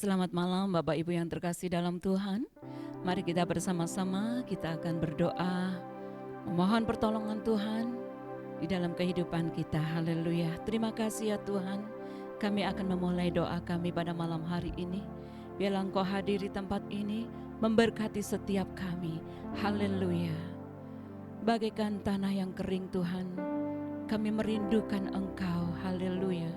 Selamat malam Bapak Ibu yang terkasih dalam Tuhan. Mari kita bersama-sama, kita akan berdoa, memohon pertolongan Tuhan di dalam kehidupan kita. Haleluya. Terima kasih ya Tuhan. Kami akan memulai doa kami pada malam hari ini. Biarlah Engkau hadir di tempat ini, memberkati setiap kami. Haleluya. Bagaikan tanah yang kering Tuhan, kami merindukan Engkau. Haleluya.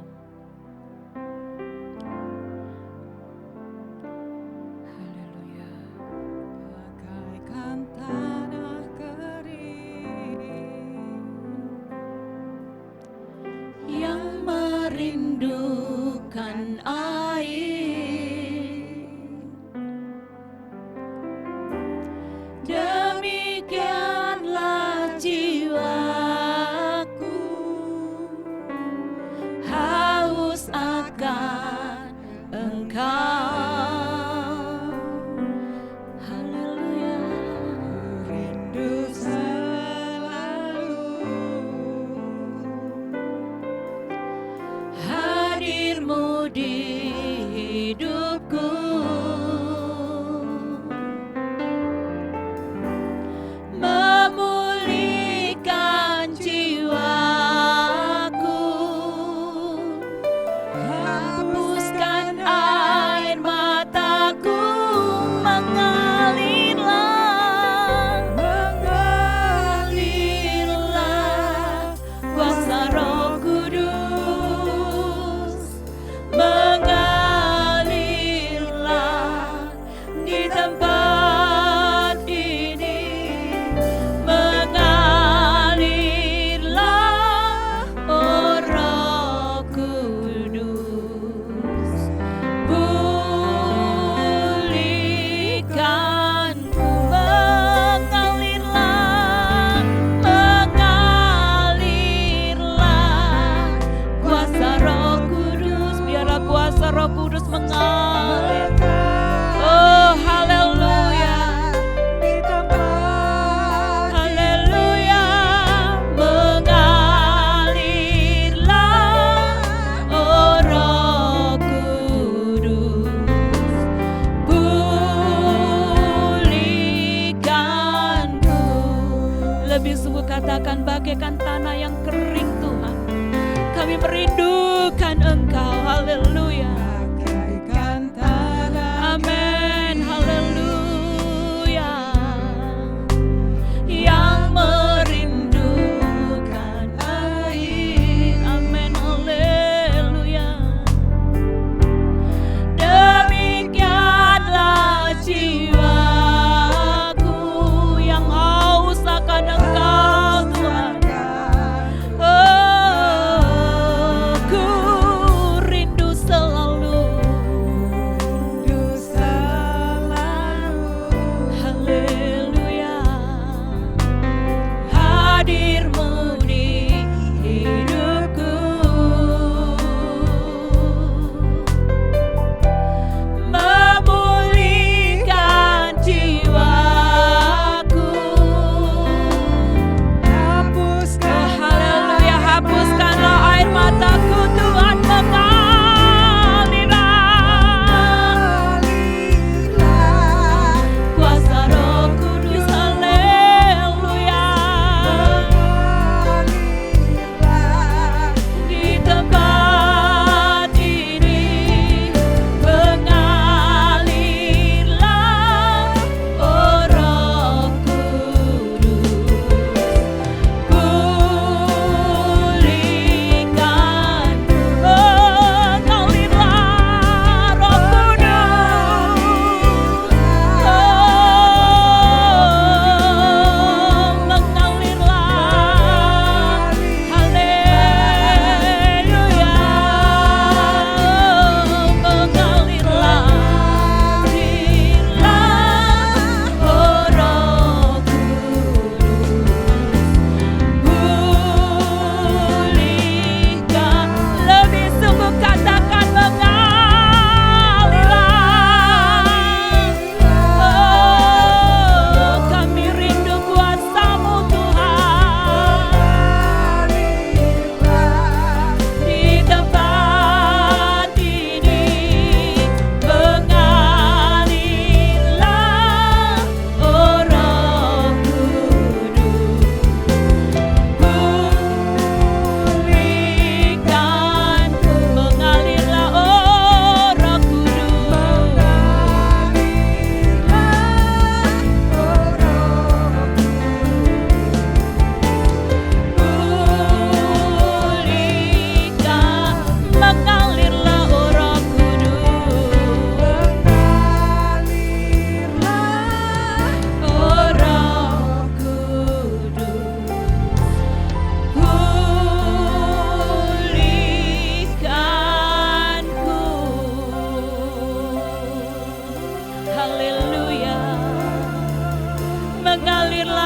Merindukan air, demikianlah jiwaku.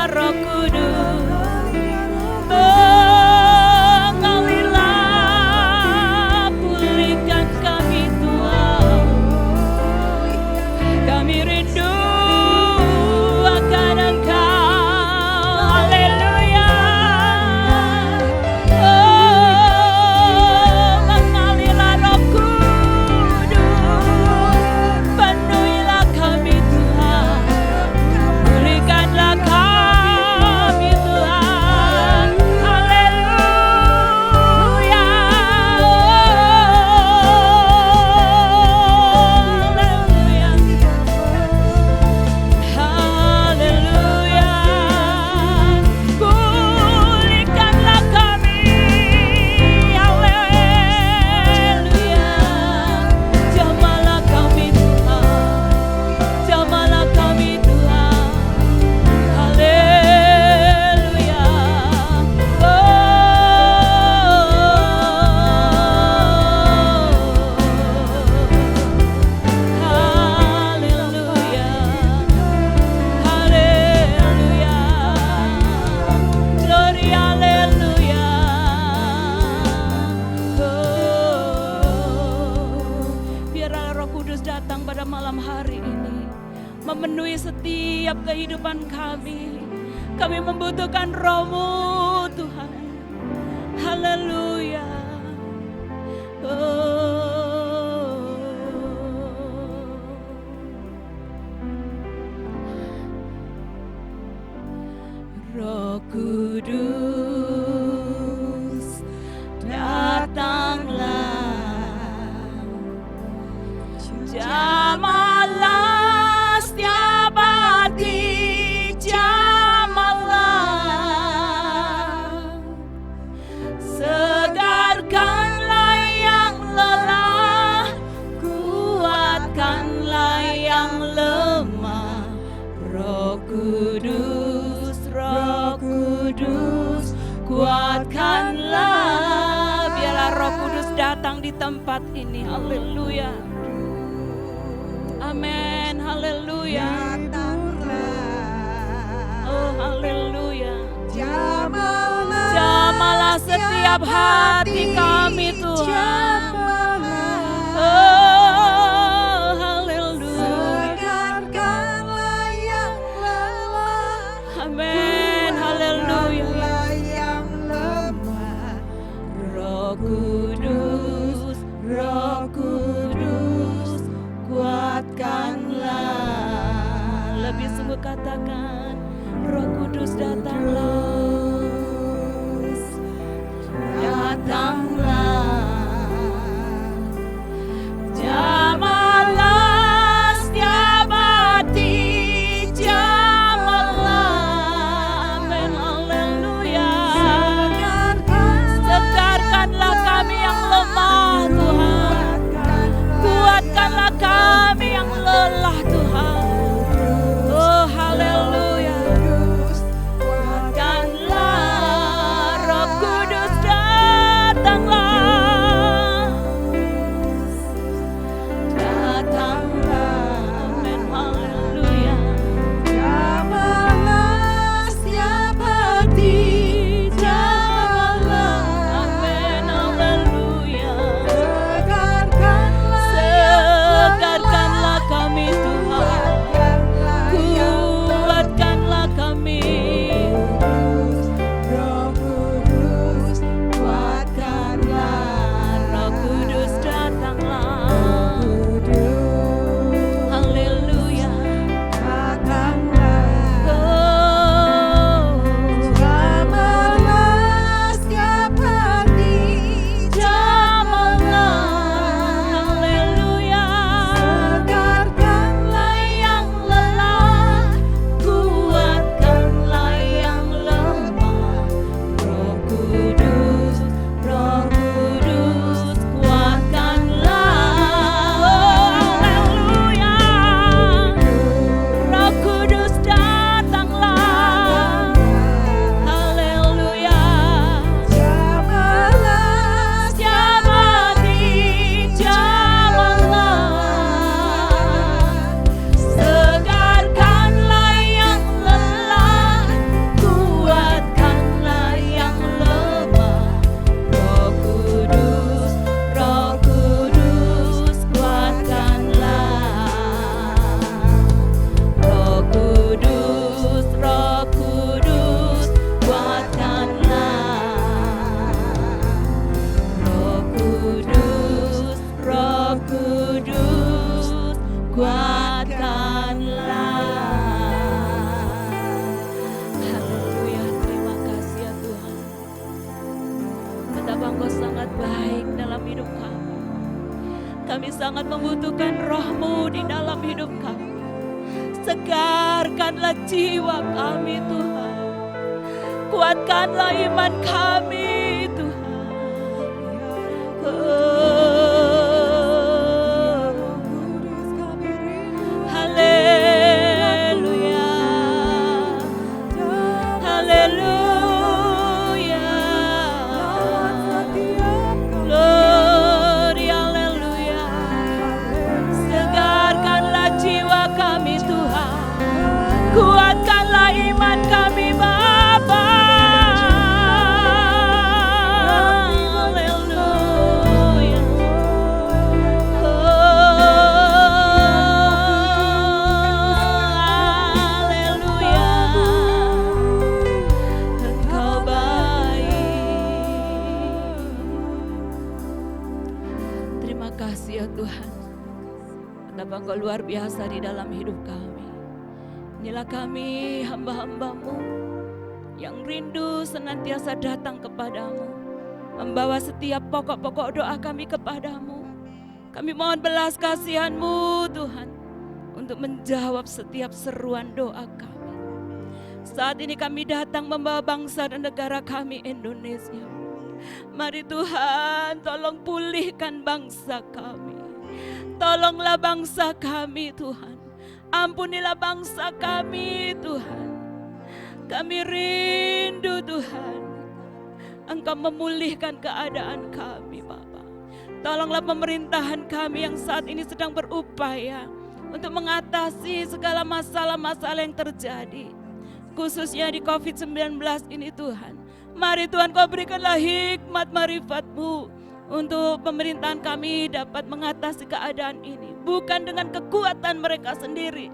Roh Kudus, mengalilah, pulihkan kami Tuhan. Kami rindu akan Engkau, haleluya. Mengalilah Roh Kudus, penuhilah kami Tuhan, pulihkanlah kami Tuhan, haleluya. Haleluya, pulihkanlah kami, haleluya. Jamahlah kami Tuhan, jamahlah kami Tuhan, haleluya. Haleluya, haleluya, glory, haleluya. Biarlah Roh Kudus datang pada malam hari ini, memenuhi setiap kehidupan kami. Kami membutuhkan Roh-Mu Tuhan, haleluya. Roh Kudus, datanglah, jamahlah setiap hati, jamahlah, segarkanlah yang lelah, kuatkanlah yang lemah. Roh Kudus, Roh Kudus, kuatkanlah. Biarlah Roh Kudus datang di tempat ini, haleluya. Amin, haleluya. Oh, haleluya. Jamahlah setiap hati kami Tuhan. Oh, haleluya. Amin, haleluya. Roh Kudus, Roh Kudus, kuatkanlah. Lebih sungguh katakan, Roh Kudus datanglah, datanglah. Jamahlah setiap hati, jamahlah. Amin, haleluya. Segarkanlah kami yang lemah Tuhan, kuatkanlah kami yang lelah Tuhan. Oh, haleluya. Kami sangat membutuhkan Roh-Mu di dalam hidup kami. Segarkanlah jiwa kami Tuhan. Kuatkanlah iman kami Tuhan. Haleluya. Haleluya. Glory, haleluya. Segarkanlah jiwa kami Tuhan. Kuatkanlah iman kami Bapa. Haleluya. Haleluya. Engkau baik. Terima kasih ya Tuhan. Betapa Engkau luar biasa di dalam hidup kami. Inilah kami hamba-hamba-Mu yang rindu senantiasa datang kepadamu, membawa setiap pokok-pokok doa kami kepadamu. Kami mohon belas kasihan-Mu Tuhan, untuk menjawab setiap seruan doa kami. Saat ini kami datang membawa bangsa dan negara kami Indonesia. Mari Tuhan, tolong pulihkan bangsa kami. Tolonglah bangsa kami Tuhan. Ampunilah bangsa kami Tuhan. Kami rindu Tuhan, Engkau memulihkan keadaan kami Bapa. Tolonglah pemerintahan kami yang saat ini sedang berupaya untuk mengatasi segala masalah-masalah yang terjadi, khususnya di COVID-19 ini Tuhan. Mari Tuhan, Kau berikanlah hikmat marifat-Mu untuk pemerintahan kami dapat mengatasi keadaan ini. Bukan dengan kekuatan mereka sendiri,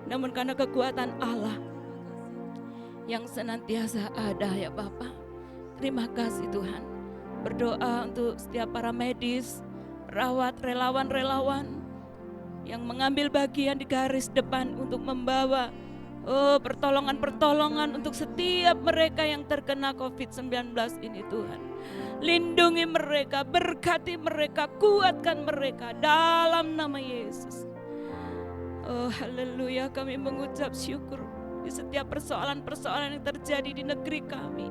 namun karena kekuatan Allah yang senantiasa ada ya Bapa. Terima kasih Tuhan. Berdoa untuk setiap para medis, perawat, relawan-relawan yang mengambil bagian di garis depan untuk membawa pertolongan-pertolongan untuk setiap mereka yang terkena COVID-19 ini Tuhan. Lindungi mereka, berkati mereka, kuatkan mereka dalam nama Yesus. Oh haleluya, kami mengucap syukur di setiap persoalan-persoalan yang terjadi di negeri kami.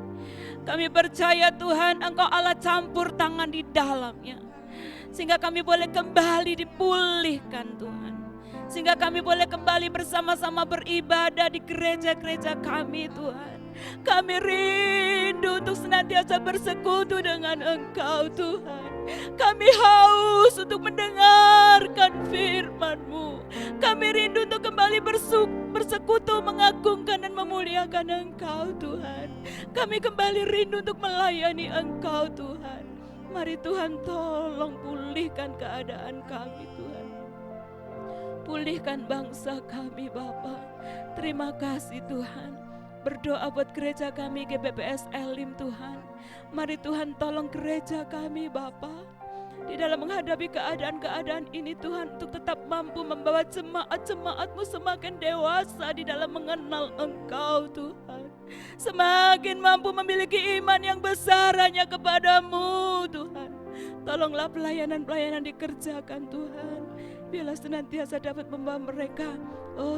Kami percaya Tuhan, Engkau Allah campur tangan di dalamnya, sehingga kami boleh kembali dipulihkan Tuhan. Sehingga kami boleh kembali bersama-sama beribadah di gereja-gereja kami Tuhan. Kami rindu untuk senantiasa bersekutu dengan Engkau Tuhan. Kami haus untuk mendengarkan firman-Mu. Kami rindu untuk kembali bersekutu, mengagungkan dan memuliakan Engkau Tuhan. Kami kembali rindu untuk melayani Engkau Tuhan. Mari Tuhan, tolong pulihkan keadaan kami Tuhan. Pulihkan bangsa kami Bapa. Terima kasih Tuhan. Berdoa buat gereja kami GBPS Elim Tuhan. Mari Tuhan, tolong gereja kami Bapa, di dalam menghadapi keadaan-keadaan ini Tuhan, untuk tetap mampu membawa jemaat-jemaat-Mu semakin dewasa di dalam mengenal Engkau Tuhan. Semakin mampu memiliki iman yang besar hanya kepadamu Tuhan. Tolonglah pelayanan-pelayanan dikerjakan Tuhan. Biarlah senantiasa dapat membawa mereka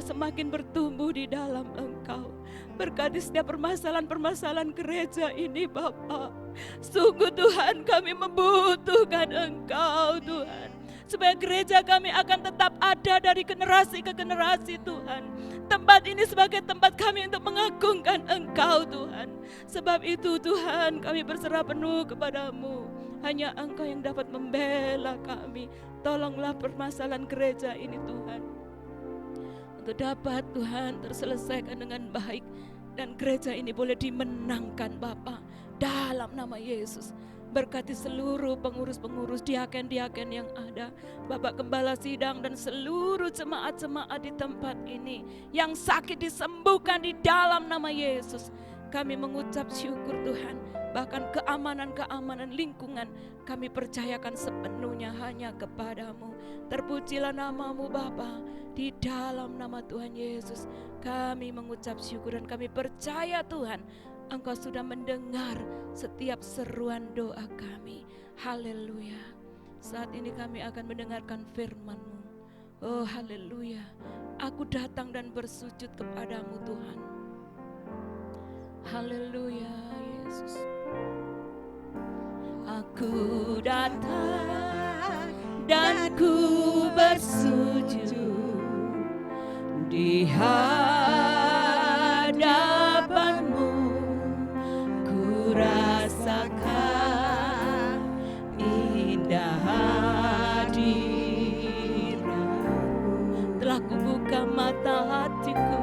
semakin bertumbuh di dalam Engkau. Berkati setiap permasalahan-permasalahan gereja ini Bapa. Sungguh Tuhan, kami membutuhkan Engkau Tuhan, supaya gereja kami akan tetap ada dari generasi ke generasi Tuhan. Tempat ini sebagai tempat kami untuk mengagungkan Engkau Tuhan. Sebab itu Tuhan, kami berserah penuh kepadamu. Hanya Engkau yang dapat membela kami. Tolonglah permasalahan gereja ini Tuhan, untuk dapat Tuhan terselesaikan dengan baik, dan gereja ini boleh dimenangkan Bapa, dalam nama Yesus. Berkati seluruh pengurus-pengurus, diaken-diaken yang ada, Bapak Gembala Sidang dan seluruh jemaat-jemaat di tempat ini yang sakit disembuhkan di dalam nama Yesus. Kami mengucap syukur Tuhan. Bahkan keamanan-keamanan lingkungan kami percayakan sepenuhnya hanya kepadamu. Terpujilah nama-Mu Bapa. Di dalam nama Tuhan Yesus kami mengucap syukur, dan kami percaya Tuhan, Engkau sudah mendengar setiap seruan doa kami. Haleluya. Saat ini kami akan mendengarkan firman-Mu. Oh haleluya, aku datang dan bersujud kepadamu Tuhan. Haleluya Yesus. Aku datang dan ku bersujud di hadapan-Mu. Ku rasakan indah hadirat-Mu. Telah ku buka mata hatiku,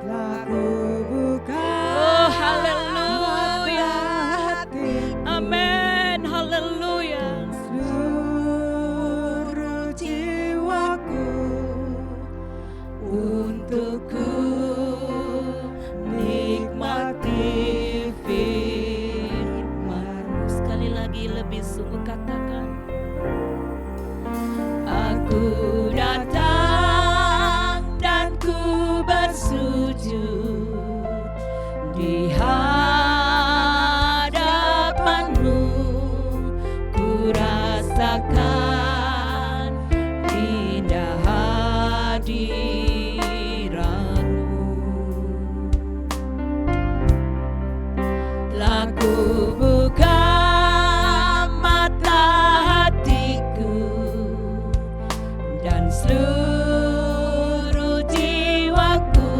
Telah ku buka oh haleluya, hatiku, amin, haleluya. seluruh jiwaku Untuk ku nikmati firman-Mu. Sekali lagi lebih sungguh katakan, aku datang dan ku bersujud di hadapan-Mu. Ku rasakan indah hadirat-Mu. Telah ku buka mata hatiku dan seluruh jiwaku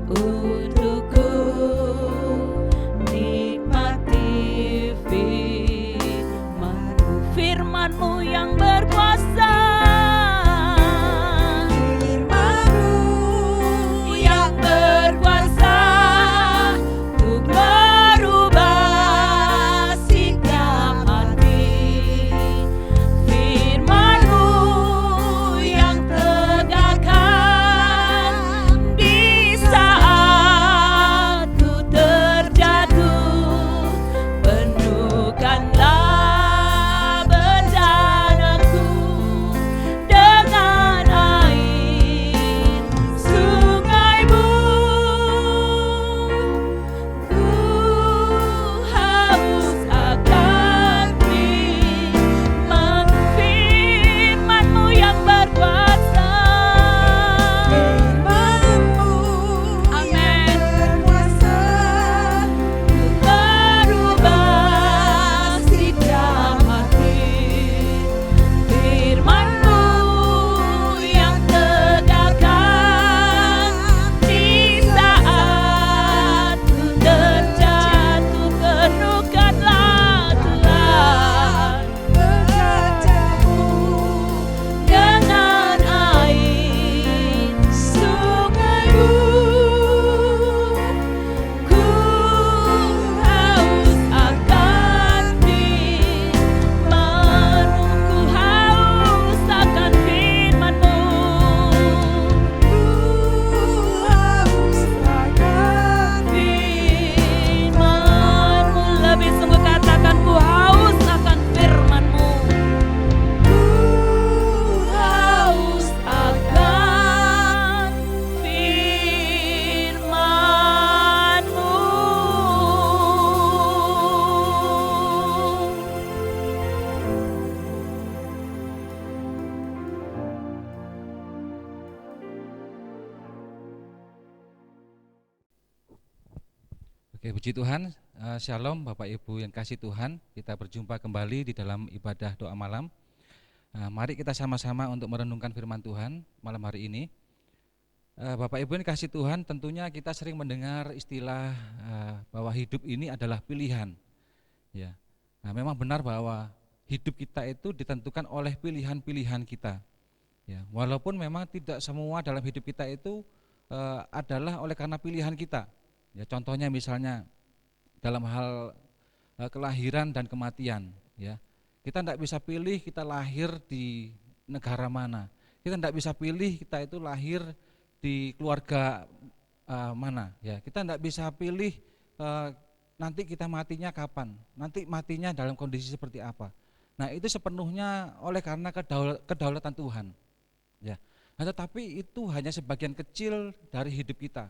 untuk ku nikmati firman-Mu. Firman-Mu yang berkuasa, firman-Mu yang berkuasa untuk merubah sikap hati. Firman-Mu yang tegakkan di saat ku terjatuh. Penuhkanlah bejanaku dengan air sungai-Mu. Ku haus akan firman-Mu yang berkuasa. firman-Mu Amin. berkuasa Merubah sikap hati. Firman-Mu yang tegakkan di saat ku terjatuh. Penuhkanlah Tuhan bekerja-Mu dengan air sungai-Mu. Ku haus akan firman-Mu. Ku haus akan firman-Mu. haus akan Firman-Mu. Lebih sungguh katakan, ku haus akan firman-Mu. Haus akan firman-Mu. Oke, puji Tuhan. Shalom Bapak Ibu yang kasih Tuhan. Kita berjumpa kembali di dalam ibadah doa malam. Mari kita sama-sama untuk merenungkan firman Tuhan malam hari ini. Bapak Ibu yang kasih Tuhan, tentunya kita sering mendengar istilah bahwa hidup ini adalah pilihan. Ya. Nah, memang benar bahwa hidup kita itu ditentukan oleh pilihan-pilihan kita. Ya, walaupun memang tidak semua dalam hidup kita itu adalah oleh karena pilihan kita. Ya, contohnya misalnya dalam hal kelahiran dan kematian. Ya, kita tidak bisa pilih kita lahir di negara mana. Kita tidak bisa pilih kita itu lahir di keluarga mana. Ya, kita tidak bisa pilih nanti kita matinya kapan. Nanti matinya dalam kondisi seperti apa. Nah, itu sepenuhnya oleh karena kedaulatan Tuhan. Ya, nah, tetapi itu hanya sebagian kecil dari hidup kita.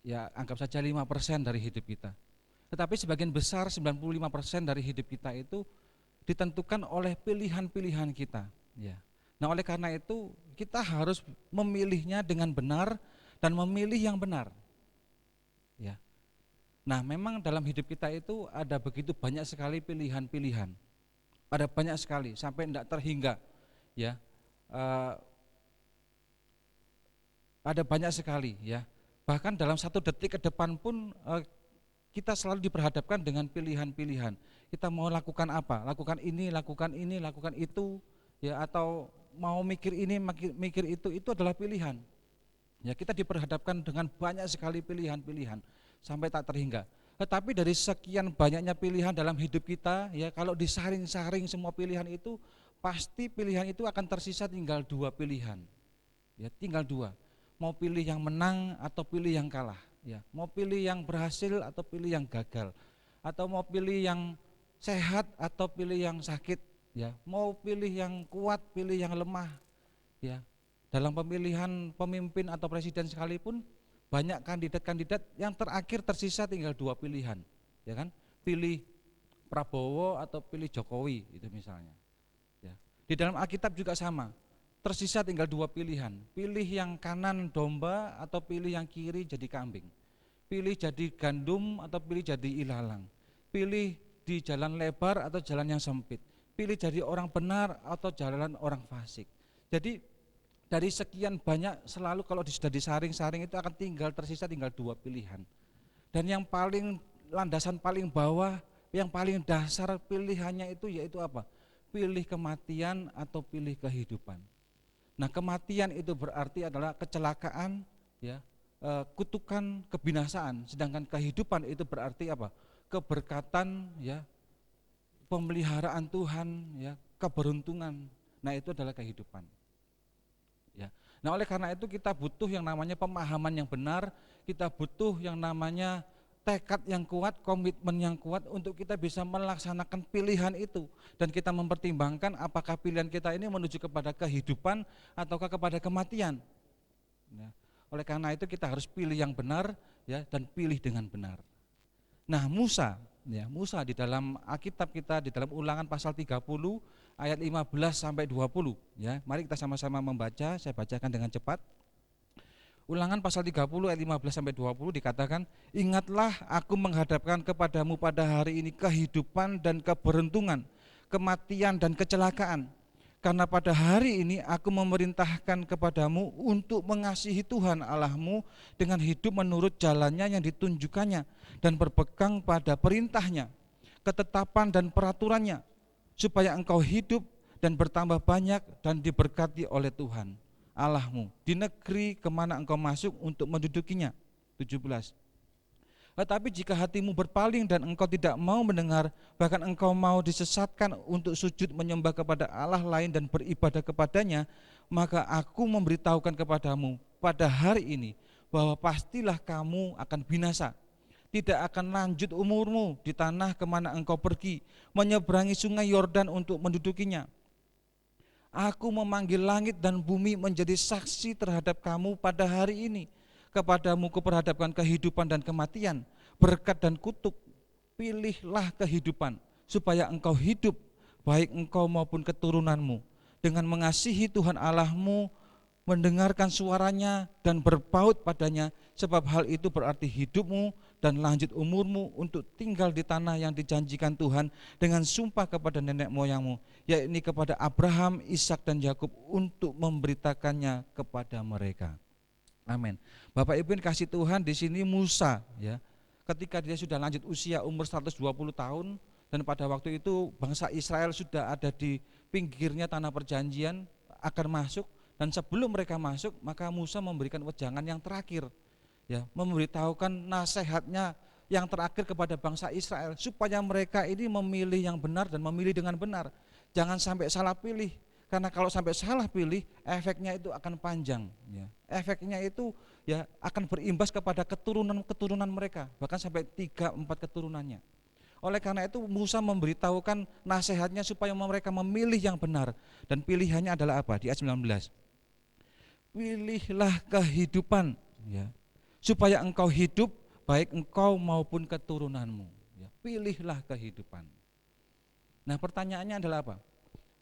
Ya, anggap saja 5% dari hidup kita. Tetapi sebagian besar 95% dari hidup kita itu ditentukan oleh pilihan-pilihan kita, ya. Nah, oleh karena itu kita harus memilihnya dengan benar dan memilih yang benar, ya. Nah, memang dalam hidup kita itu ada begitu banyak sekali pilihan-pilihan, ada banyak sekali sampai tidak terhingga, ya. Ada banyak sekali, ya. Bahkan dalam 1 detik ke depan pun kita selalu diperhadapkan dengan pilihan-pilihan. Kita mau lakukan apa? Lakukan ini, lakukan itu, ya, atau mau mikir ini, mikir itu adalah pilihan. Ya, kita diperhadapkan dengan banyak sekali pilihan-pilihan sampai tak terhingga. Tetapi dari sekian banyaknya pilihan dalam hidup kita, ya, kalau disaring-saring semua pilihan itu, pasti pilihan itu akan tersisa tinggal 2 pilihan. Ya, tinggal 2. Mau pilih yang menang atau pilih yang kalah, ya. Mau pilih yang berhasil atau pilih yang gagal, atau mau pilih yang sehat atau pilih yang sakit, ya. Mau pilih yang kuat, pilih yang lemah, ya. Dalam pemilihan pemimpin atau presiden sekalipun banyak kandidat-kandidat yang terakhir tersisa tinggal 2 pilihan, ya kan? Pilih Prabowo atau pilih Jokowi itu misalnya, ya. Di dalam Alkitab juga sama. Tersisa tinggal 2 pilihan, pilih yang kanan domba atau pilih yang kiri jadi kambing, pilih jadi gandum atau pilih jadi ilalang, pilih di jalan lebar atau jalan yang sempit, pilih jadi orang benar atau jalan orang fasik. Jadi dari sekian banyak selalu kalau sudah disaring-saring itu akan tersisa tinggal 2 pilihan. Dan yang paling landasan paling bawah, yang paling dasar pilihannya itu yaitu apa? Pilih kematian atau pilih kehidupan. Nah, kematian itu berarti adalah kecelakaan, ya, kutukan, kebinasaan. Sedangkan kehidupan itu berarti apa? Keberkatan, ya, pemeliharaan Tuhan, ya, keberuntungan. Nah, itu adalah kehidupan, ya. Nah, oleh karena itu kita butuh yang namanya pemahaman yang benar, kita butuh yang namanya tekad yang kuat, komitmen yang kuat untuk kita bisa melaksanakan pilihan itu, dan kita mempertimbangkan apakah pilihan kita ini menuju kepada kehidupan ataukah kepada kematian. Ya. Oleh karena itu kita harus pilih yang benar, ya, dan pilih dengan benar. Nah, Musa di dalam Alkitab kita di dalam Ulangan pasal 30 ayat 15 sampai 20, ya. Mari kita sama-sama membaca, saya bacakan dengan cepat. Ulangan pasal 30 ayat 15 sampai 20 dikatakan, "Ingatlah aku menghadapkan kepadamu pada hari ini kehidupan dan keberuntungan, kematian dan kecelakaan. Karena pada hari ini aku memerintahkan kepadamu untuk mengasihi Tuhan Allahmu dengan hidup menurut jalannya yang ditunjukkannya dan berpegang pada perintahnya, ketetapan dan peraturannya, supaya engkau hidup dan bertambah banyak dan diberkati oleh Tuhan Allahmu di negeri kemana engkau masuk untuk mendudukinya." 17. "Tetapi jika hatimu berpaling dan engkau tidak mau mendengar, bahkan engkau mau disesatkan untuk sujud menyembah kepada Allah lain dan beribadah kepadanya, maka aku memberitahukan kepadamu pada hari ini bahwa pastilah kamu akan binasa. Tidak akan lanjut umurmu di tanah kemana engkau pergi, menyeberangi sungai Yordan untuk mendudukinya. Aku memanggil langit dan bumi menjadi saksi terhadap kamu pada hari ini. Kepadamu kuperhadapkan kehidupan dan kematian, berkat dan kutuk. Pilihlah kehidupan, supaya engkau hidup, baik engkau maupun keturunanmu, dengan mengasihi Tuhan Allahmu, mendengarkan suaranya dan berpaut padanya, sebab hal itu berarti hidupmu dan lanjut umurmu untuk tinggal di tanah yang dijanjikan Tuhan dengan sumpah kepada nenek moyangmu, yakni kepada Abraham, Ishak dan Yakub, untuk memberitakannya kepada mereka." Amin. Bapak Ibu yang kasih Tuhan, di sini Musa, ya, ketika dia sudah lanjut usia umur 120 tahun, dan pada waktu itu bangsa Israel sudah ada di pinggirnya tanah perjanjian akan masuk, dan sebelum mereka masuk maka Musa memberikan wejangan yang terakhir, ya, memberitahukan nasihatnya yang terakhir kepada bangsa Israel supaya mereka ini memilih yang benar dan memilih dengan benar. Jangan sampai salah pilih, karena kalau sampai salah pilih efeknya itu akan panjang, ya. Efeknya itu, ya, akan berimbas kepada keturunan mereka, bahkan sampai 3-4 keturunannya. Oleh karena itu Musa memberitahukan nasihatnya supaya mereka memilih yang benar, dan pilihannya adalah apa? Di ayat 19. "Pilihlah kehidupan, ya, supaya engkau hidup, baik engkau maupun keturunanmu." Ya, pilihlah kehidupan. Nah, pertanyaannya adalah apa?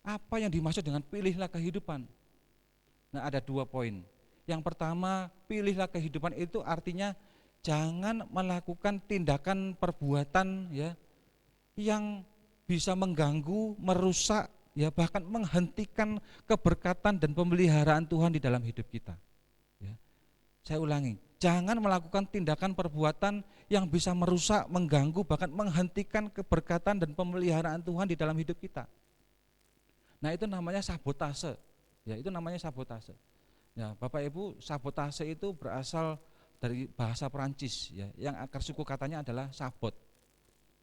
Apa yang dimaksud dengan pilihlah kehidupan? Nah, ada 2 poin. Yang pertama, pilihlah kehidupan itu artinya jangan melakukan tindakan perbuatan ya yang bisa mengganggu, merusak, ya bahkan menghentikan keberkatan dan pemeliharaan Tuhan di dalam hidup kita. Ya. Saya ulangi, jangan melakukan tindakan perbuatan yang bisa merusak, mengganggu, bahkan menghentikan keberkatan dan pemeliharaan Tuhan di dalam hidup kita. Nah, itu namanya sabotase. Ya, itu namanya sabotase. Ya, Bapak Ibu, sabotase itu berasal dari bahasa Perancis ya, yang akar suku katanya adalah sabot.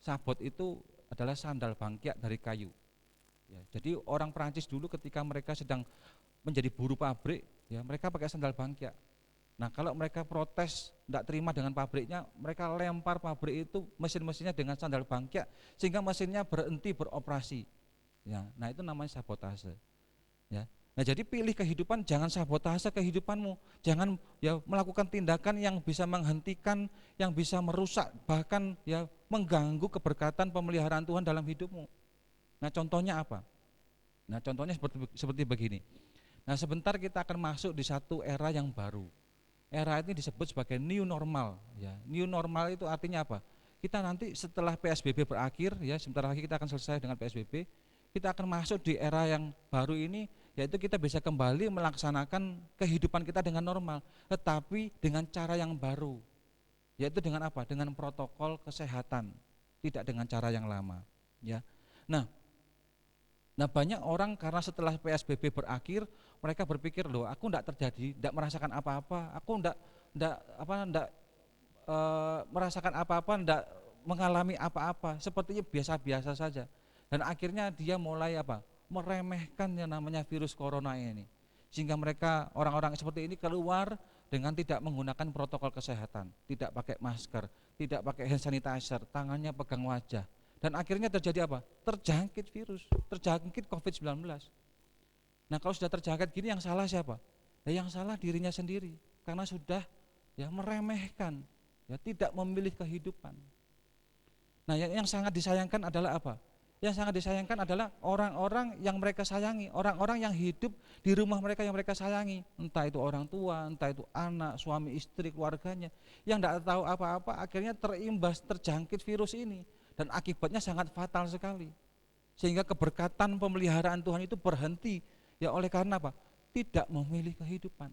Sabot itu adalah sandal bangkyak dari kayu. Ya, jadi orang Perancis dulu ketika mereka sedang menjadi buruh pabrik, ya mereka pakai sandal bangkyak. Nah, kalau mereka protes, tidak terima dengan pabriknya, mereka lempar pabrik itu mesin-mesinnya dengan sandal bangkyak sehingga mesinnya berhenti beroperasi. Ya, nah itu namanya sabotase. Ya. Nah, jadi pilih kehidupan, jangan sabotase kehidupanmu, jangan ya melakukan tindakan yang bisa menghentikan, yang bisa merusak, bahkan ya mengganggu keberkatan pemeliharaan Tuhan dalam hidupmu. Nah, contohnya apa? Nah, contohnya seperti begini. Nah, sebentar kita akan masuk di satu era yang baru. Era ini disebut sebagai new normal. Ya, new normal itu artinya apa? Kita nanti setelah PSBB berakhir, ya sebentar lagi kita akan selesai dengan PSBB. Kita akan masuk di era yang baru ini, yaitu kita bisa kembali melaksanakan kehidupan kita dengan normal, tetapi dengan cara yang baru, yaitu dengan apa? Dengan protokol kesehatan, tidak dengan cara yang lama. Ya, nah banyak orang karena setelah PSBB berakhir, mereka berpikir loh, aku tidak terjadi, tidak merasakan apa-apa, aku tidak merasakan apa-apa, tidak mengalami apa-apa, sepertinya biasa-biasa saja. Dan akhirnya dia mulai apa? Meremehkan yang namanya virus corona ini. Sehingga mereka orang-orang seperti ini keluar dengan tidak menggunakan protokol kesehatan, tidak pakai masker, tidak pakai hand sanitizer, tangannya pegang wajah. Dan akhirnya terjadi apa? Terjangkit virus, terjangkit COVID-19. Nah, kalau sudah terjangkit gini yang salah siapa? Ya, yang salah dirinya sendiri karena sudah ya meremehkan, ya tidak memilih kehidupan. Nah, yang sangat disayangkan adalah apa? Yang sangat disayangkan adalah orang-orang yang mereka sayangi, orang-orang yang hidup di rumah mereka yang mereka sayangi, entah itu orang tua, entah itu anak, suami, istri, keluarganya, yang tidak tahu apa-apa akhirnya terimbas, terjangkit virus ini, dan akibatnya sangat fatal sekali, sehingga keberkatan pemeliharaan Tuhan itu berhenti, ya oleh karena apa? Tidak memilih kehidupan.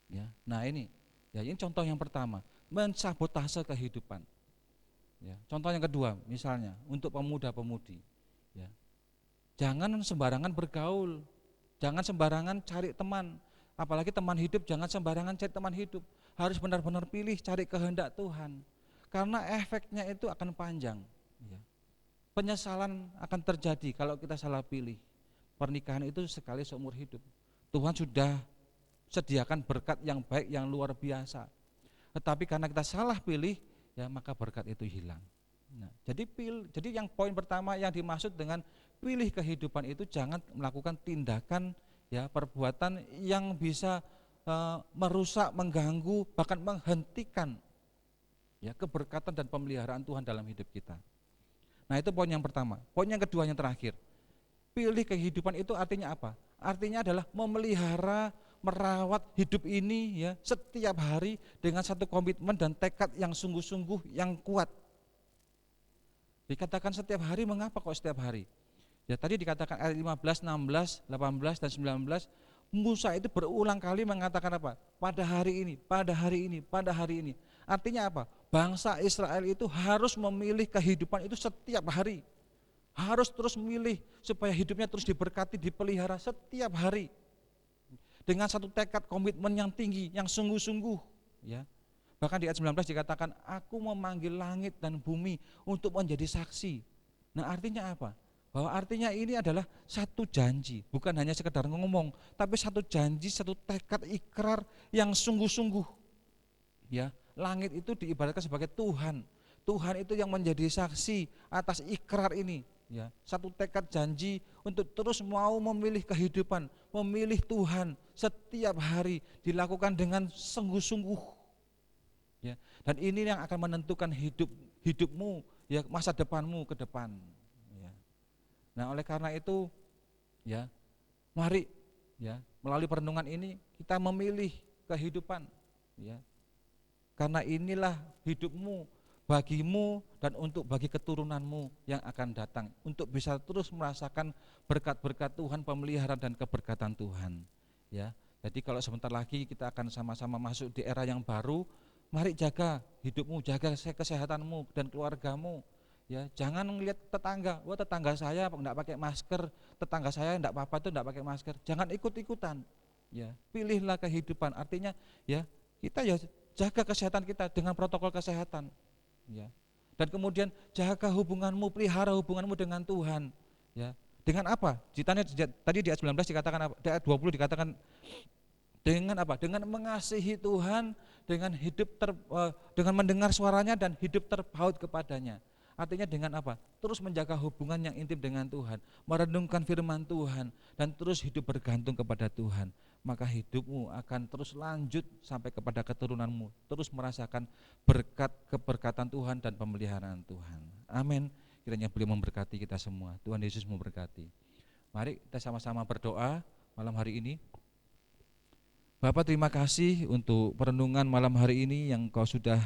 Ya, nah ini contoh yang pertama, mensabotase kehidupan. Ya, contoh yang kedua, misalnya untuk pemuda-pemudi, ya, jangan sembarangan bergaul, jangan sembarangan cari teman, apalagi teman hidup, jangan sembarangan cari teman hidup, harus benar-benar pilih cari kehendak Tuhan, karena efeknya itu akan panjang. Ya. Penyesalan akan terjadi kalau kita salah pilih. Pernikahan itu sekali seumur hidup. Tuhan sudah sediakan berkat yang baik, yang luar biasa. Tetapi karena kita salah pilih, ya maka berkat itu hilang. Nah, jadi yang poin pertama yang dimaksud dengan pilih kehidupan itu jangan melakukan tindakan ya perbuatan yang bisa merusak, mengganggu, bahkan menghentikan ya keberkatan dan pemeliharaan Tuhan dalam hidup kita. Nah, itu poin yang pertama. Poin yang kedua yang terakhir. Pilih kehidupan itu artinya apa? Artinya adalah memelihara, merawat hidup ini ya setiap hari dengan satu komitmen dan tekad yang sungguh-sungguh yang kuat. Dikatakan setiap hari, mengapa kok setiap hari? Ya tadi dikatakan ayat 15, 16, 18 dan 19, Musa itu berulang kali mengatakan apa? Pada hari ini, pada hari ini, pada hari ini. Artinya apa? Bangsa Israel itu harus memilih kehidupan itu setiap hari. Harus terus memilih supaya hidupnya terus diberkati, dipelihara setiap hari. Dengan satu tekad komitmen yang tinggi, yang sungguh-sungguh, ya. Bahkan di ayat 19 dikatakan, aku memanggil langit dan bumi untuk menjadi saksi. Nah, artinya apa? Bahwa artinya ini adalah satu janji, bukan hanya sekedar ngomong, tapi satu janji, satu tekad ikrar yang sungguh-sungguh. Ya, langit itu diibaratkan sebagai Tuhan. Tuhan itu yang menjadi saksi atas ikrar ini. Ya, satu tekad janji untuk terus mau memilih kehidupan, memilih Tuhan setiap hari dilakukan dengan sungguh-sungguh. Ya, dan ini yang akan menentukan hidupmu, ya masa depanmu ke depan. Ya. Nah, oleh karena itu ya, mari ya, melalui perenungan ini kita memilih kehidupan ya. Karena inilah hidupmu, bagimu dan untuk bagi keturunanmu yang akan datang, untuk bisa terus merasakan berkat-berkat Tuhan, pemeliharaan dan keberkatan Tuhan ya. Jadi kalau sebentar lagi kita akan sama-sama masuk di era yang baru, mari jaga hidupmu, jaga kesehatanmu dan keluargamu ya. Jangan melihat tetangga, wah tetangga saya enggak pakai masker, tetangga saya enggak apa-apa tuh enggak pakai masker. Jangan ikut-ikutan ya. Pilihlah kehidupan, artinya ya kita ya jaga kesehatan kita dengan protokol kesehatan ya. Dan kemudian jaga hubunganmu, pelihara hubunganmu dengan Tuhan ya. Dengan apa? Tadi di ayat 19 dikatakan apa? Di ayat 20 dikatakan dengan apa? Dengan mengasihi Tuhan, dengan dengan mendengar suaranya dan hidup terpaut kepadanya. Artinya dengan apa? Terus menjaga hubungan yang intim dengan Tuhan, merenungkan firman Tuhan dan terus hidup bergantung kepada Tuhan. Maka hidupmu akan terus lanjut sampai kepada keturunanmu, terus merasakan berkat keberkatan Tuhan dan pemeliharaan Tuhan. Amin. Kiranya beliau memberkati kita semua. Tuhan Yesus memberkati. Mari kita sama-sama berdoa malam hari ini. Bapak, terima kasih untuk perenungan malam hari ini yang Kau sudah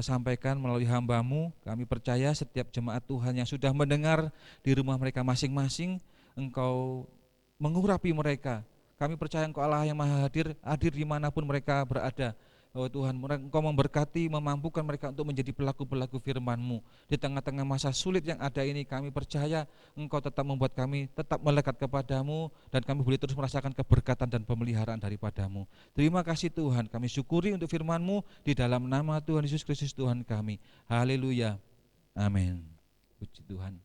sampaikan melalui hamba-Mu. Kami percaya setiap jemaat Tuhan yang sudah mendengar di rumah mereka masing-masing, Engkau mengurapi mereka. Kami percaya Engkau Allah yang Maha hadir dimanapun mereka berada. Oh Tuhan, Engkau memberkati, memampukan mereka untuk menjadi pelaku-pelaku firman-Mu. Di tengah-tengah masa sulit yang ada ini, kami percaya Engkau tetap membuat kami tetap melekat kepadamu, dan kami boleh terus merasakan keberkatan dan pemeliharaan daripadamu. Terima kasih Tuhan, kami syukuri untuk firman-Mu di dalam nama Tuhan Yesus Kristus Tuhan kami. Haleluya, amin. Puji Tuhan.